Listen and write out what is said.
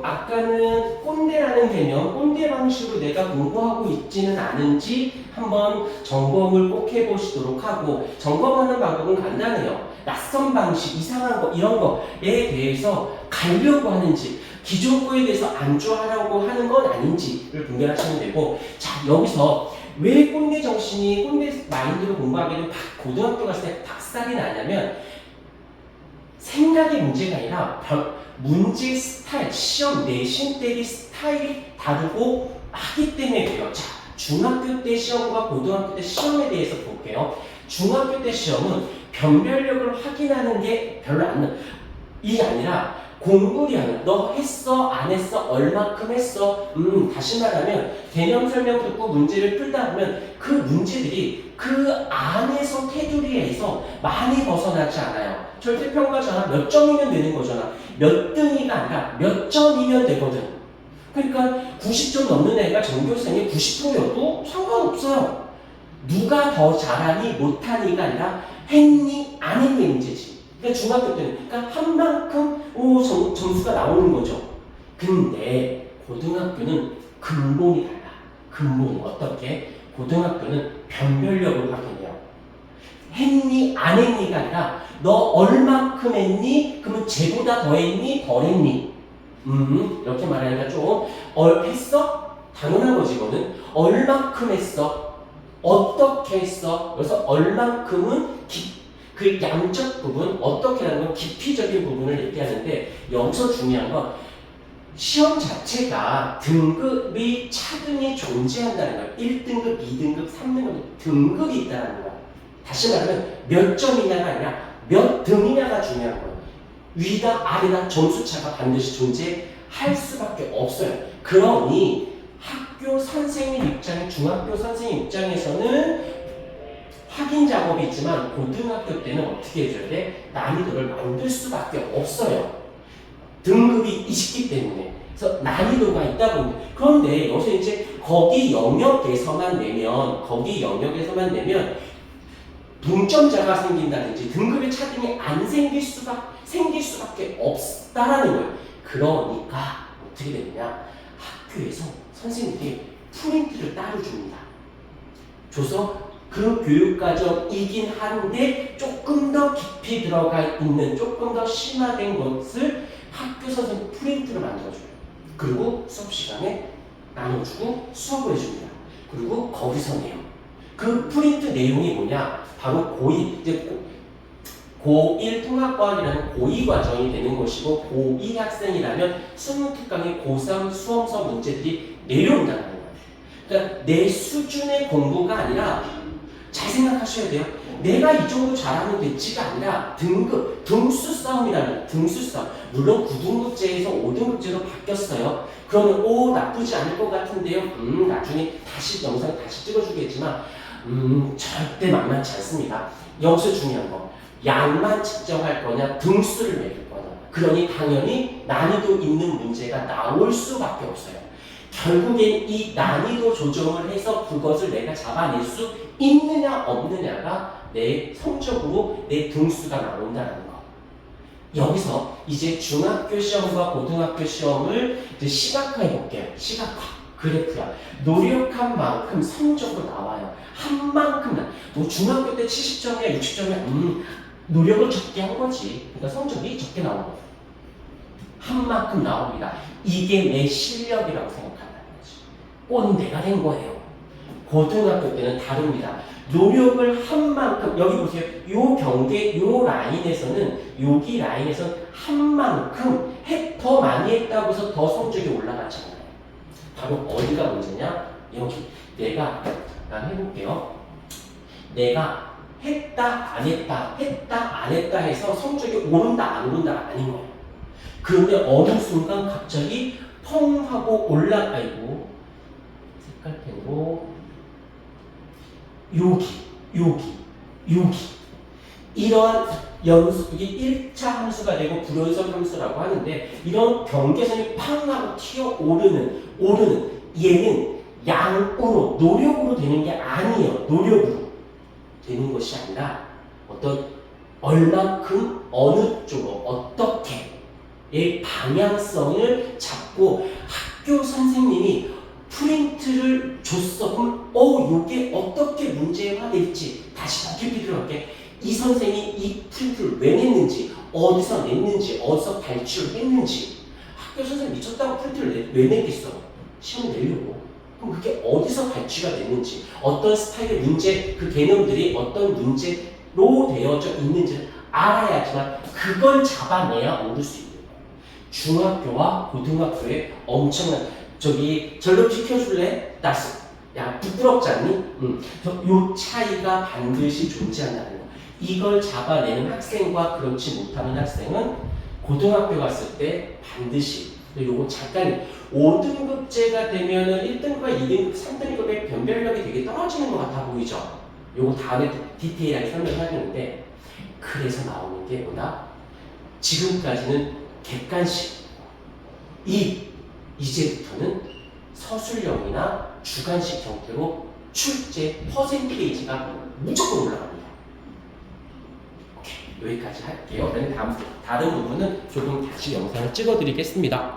아까는 꼰대라는 개념, 꼰대 방식으로 내가 공부하고 있지는 않은지 한번 점검을 꼭 해보시도록 하고, 점검하는 방법은 간단해요. 낯선 방식, 이상한 거, 이런 거에 대해서 가려고 하는지, 기존 거에 대해서 안주하려고 하는 건 아닌지를 분별하시면 되고, 자, 여기서 왜 꼰대 정신이, 꼰대 마인드로 공부하게 되면 고등학교 갔을 때 박살이 나냐면, 생각의 문제가 아니라 문제 스타일, 시험 내신 대비 스타일이 다르고 하기 때문에 그래요. 자, 중학교 때 시험과 고등학교 때 시험에 대해서 볼게요. 중학교 때 시험은 변별력을 확인하는 게 별로 이게 아니라 공부를 하는, 너 했어? 안 했어? 얼마큼 했어? 다시 말하면 개념 설명 듣고 문제를 풀다 보면 그 문제들이 그 안에서 테두리에서 많이 벗어나지 않아요. 절대평가잖아. 몇 점이면 되는 거잖아. 몇 등이가 아니라 몇 점이면 되거든. 그러니까 90점 넘는 애가 전교생이 90%여도 상관없어요. 누가 더 잘하니 못하니가 아니라 했니 안 했니 문제지. 그러니까 중학교 때는 그러니까 한 만큼 점수가 나오는 거죠. 근데 고등학교는 근본이 달라. 근본이 어떻게? 고등학교는 변별력을 확인해요. 했니 안 했니가 아니라 너 얼만큼 했니? 그러면 쟤보다 더 했니? 덜 했니? 이렇게 말하니까 좀 했어? 당연한 거지 이거는. 얼만큼 했어? 어떻게 했어? 그래서 얼만큼은 그 양적 부분, 어떻게라는 건 깊이적인 부분을 얘기하는데, 여기서 중요한 건 시험 자체가 등급이 차등이 존재한다는 거예요. 1등급, 2등급, 3등급 등급이 있다는 거예요. 다시 말하면 몇 점이냐가 아니라 몇 등이냐가 중요한 거예요. 위다 아래다 점수차가 반드시 존재할 수밖에 없어요. 그러니 학교 선생님 입장에, 중학교 선생님 입장에서는 확인 작업이 있지만 고등학교 때는 어떻게 해줘야 돼? 난이도를 만들 수밖에 없어요. 등급이 있기 때문에. 그래서 난이도가 있다 보니. 그런데 여기서 이제 거기 영역에서만 내면 동점자가 생긴다든지 등급의 차등이 안 생길 수밖에 없다라는 거예요. 그러니까 어떻게 되느냐? 학교에서 선생님들이 프린트를 따로 줍니다. 줘서 그 교육과정이긴 한데 조금 더 깊이 들어가 있는, 조금 더 심화된 것을 학교 선생님 프린트를 만들어줘요. 그리고 수업 시간에 나눠주고 수업을 해줍니다. 그리고 거기서 내요. 그 프린트 내용이 뭐냐? 바로 고2, 이제 고1 통합과학이라는 고2 과정이 되는 것이고, 고2 학생이라면 20특강의 고3 수험서 문제들이 내려온다는 거예요. 그러니까 내 수준의 공부가 아니라, 잘 생각하셔야 돼요. 내가 이 정도 잘하면 됐지가 아니라 등급, 등수 싸움이라는, 등수 싸움. 물론 9등급제에서 5등급제로 바뀌었어요. 그러면 나쁘지 않을 것 같은데요. 나중에 다시 영상 다시 찍어주겠지만 절대 만만치 않습니다. 여기서 중요한 거, 양만 측정할 거냐, 등수를 매길 거냐. 그러니 당연히 난이도 있는 문제가 나올 수밖에 없어요. 결국엔 이 난이도 조정을 해서 그것을 내가 잡아낼 수 있느냐 없느냐가 내 성적으로 내 등수가 나온다는 거. 여기서 이제 중학교 시험과 고등학교 시험을 이제 시각화해 볼게요. 시각화. 그래프야. 노력한 만큼 성적으로 나와요. 한 만큼 너 중학교 때 70점이야 60점이야 노력을 적게 한 거지. 그러니까 성적이 적게 나온 거예요. 한 만큼 나옵니다. 이게 내 실력이라고 생각한다는 거지. 꼰대가 된 거예요. 고등학교 때는 다릅니다. 노력을 한 만큼, 여기 보세요. 요 경계, 요 라인에서는, 여기 라인에서는 한 만큼 더 많이 했다고 해서 더 성적이 올라가잖아요. 바로 어디가 문제냐? 여기. 내가 해볼게요. 내가 했다, 안 했다, 했다, 안 했다 해서 성적이 오른다, 안 오른다가 아닌 거예요. 그런데 어느 순간 갑자기 펑 하고 올라가고, 색깔펜으로 여기 이러한 이게 1차 함수가 되고 불연속 함수라고 하는데, 이런 경계선이 팡 하고 튀어 오르는 얘는 양으로, 노력으로 되는 게 아니에요. 노력으로 되는 것이 아니라 얼만큼, 어느 쪽으로, 어떻게 방향성을 잡고 학교 선생님이 프린트를 줬어. 그럼 요게 어떻게 문제화될지 다시 깊이 들어갈게. 이 선생님이 이 프린트를 왜 냈는지, 어디서 냈는지, 어디서 발출을 했는지. 학교 선생님 미쳤다고 프린트를 왜 냈겠어? 시험 내려고. 그럼 그게 어디서 발주가 됐는지, 어떤 스타일의 문제, 그 개념들이 어떤 문제로 되어져 있는지를 알아야지만 그걸 잡아내야 오를 수 있는 거예요. 중학교와 고등학교에 엄청난 절로 지켜줄래? 야 부끄럽지 않니? 요 차이가 반드시 존재한다는 거. 이걸 잡아내는 학생과 그렇지 못하는 학생은 고등학교 갔을 때 반드시 요거 잠깐 5등급제가 되면은 1등급과 2등급, 3등급의 변별력이 되게 떨어지는 것 같아 보이죠? 요거 다음에 디테일하게 설명해야 되는데 그래서 나오는 게 뭐다? 지금까지는 객관식 이제부터는 서술형이나 주관식 형태로 출제 퍼센테이지가 무조건 올라갑니다. 오케이, 여기까지 할게요. 다른 부분은 조금 다시 영상을 찍어 드리겠습니다.